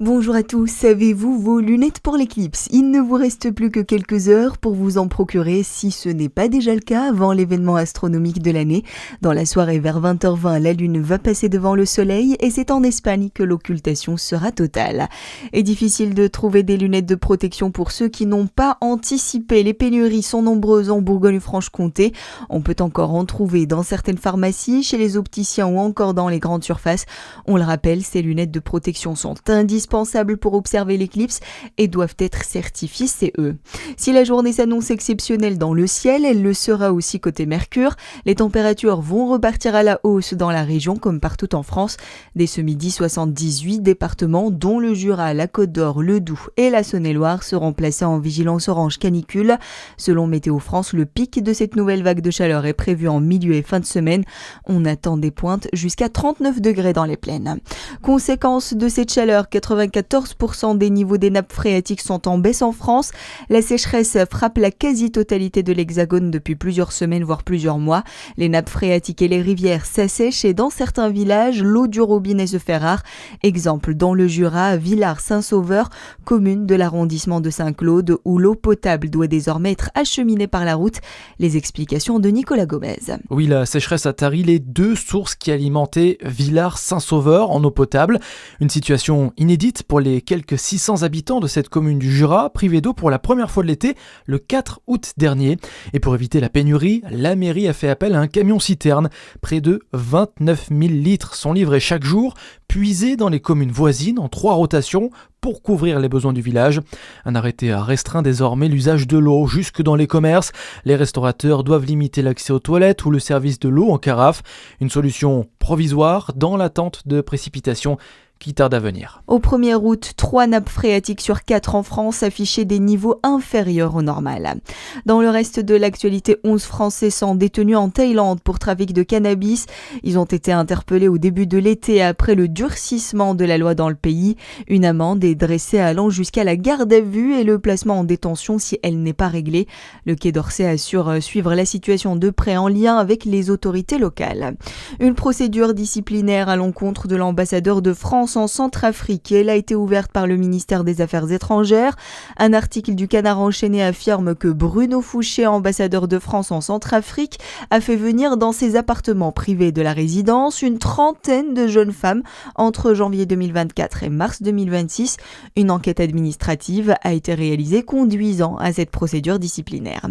Bonjour à tous, avez-vous vos lunettes pour l'éclipse? Il ne vous reste plus que quelques heures pour vous en procurer si ce n'est pas déjà le cas avant l'événement astronomique de l'année. Dans la soirée vers 20h20, la lune va passer devant le soleil et c'est en Espagne que l'occultation sera totale. Et difficile de trouver des lunettes de protection pour ceux qui n'ont pas anticipé. Les pénuries sont nombreuses en Bourgogne-Franche-Comté. On peut encore en trouver dans certaines pharmacies, chez les opticiens ou encore dans les grandes surfaces. On le rappelle, ces lunettes de protection sont indispensables pour observer l'éclipse et doivent être certifiées CE. Si la journée s'annonce exceptionnelle dans le ciel, elle le sera aussi côté Mercure. Les températures vont repartir à la hausse dans la région comme partout en France. Dès ce midi, 78 départements dont le Jura, la Côte d'Or, le Doubs et la Saône-et-Loire seront placés en vigilance orange canicule. Selon Météo France, le pic de cette nouvelle vague de chaleur est prévu en milieu et fin de semaine. On attend des pointes jusqu'à 39 degrés dans les plaines. Conséquence de cette chaleur, 94% des niveaux des nappes phréatiques sont en baisse en France. La sécheresse frappe la quasi-totalité de l'Hexagone depuis plusieurs semaines, voire plusieurs mois. Les nappes phréatiques et les rivières s'assèchent et dans certains villages, l'eau du robinet se fait rare. Exemple dans le Jura, Villars-Saint-Sauveur, commune de l'arrondissement de Saint-Claude, où l'eau potable doit désormais être acheminée par la route. Les explications de Nicolas Gomez. Oui, la sécheresse a tari les deux sources qui alimentaient Villars-Saint-Sauveur en eau potable. Une situation inédite pour les quelques 600 habitants de cette commune du Jura, privés d'eau pour la première fois de l'été, le 4 août dernier. Et pour éviter la pénurie, la mairie a fait appel à un camion-citerne. Près de 29 000 litres sont livrés chaque jour, puisés dans les communes voisines en 3 rotations pour couvrir les besoins du village. Un arrêté a restreint désormais l'usage de l'eau jusque dans les commerces. Les restaurateurs doivent limiter l'accès aux toilettes ou le service de l'eau en carafe. Une solution provisoire dans l'attente de précipitations qui tarde à venir. Au 1er août, 3 nappes phréatiques sur 4 en France affichaient des niveaux inférieurs au normal. Dans le reste de l'actualité, 11 Français sont détenus en Thaïlande pour trafic de cannabis. Ils ont été interpellés au début de l'été après le durcissement de la loi dans le pays. Une amende est dressée allant jusqu'à la garde à vue et le placement en détention si elle n'est pas réglée. Le Quai d'Orsay assure suivre la situation de près en lien avec les autorités locales. Une procédure disciplinaire à l'encontre de l'ambassadeur de France en Centrafrique. Elle a été ouverte par le ministère des Affaires étrangères. Un article du Canard enchaîné affirme que Bruno Fouché, ambassadeur de France en Centrafrique, a fait venir dans ses appartements privés de la résidence une trentaine de jeunes femmes entre janvier 2024 et mars 2026. Une enquête administrative a été réalisée conduisant à cette procédure disciplinaire.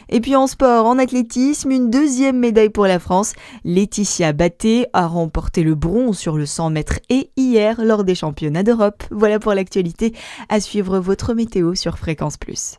Et puis en sport, en athlétisme, une deuxième médaille pour la France. Laetitia Batté a remporté le bronze sur le 100 mètres et hier lors des championnats d'Europe. Voilà pour l'actualité. À suivre votre météo sur Fréquence Plus.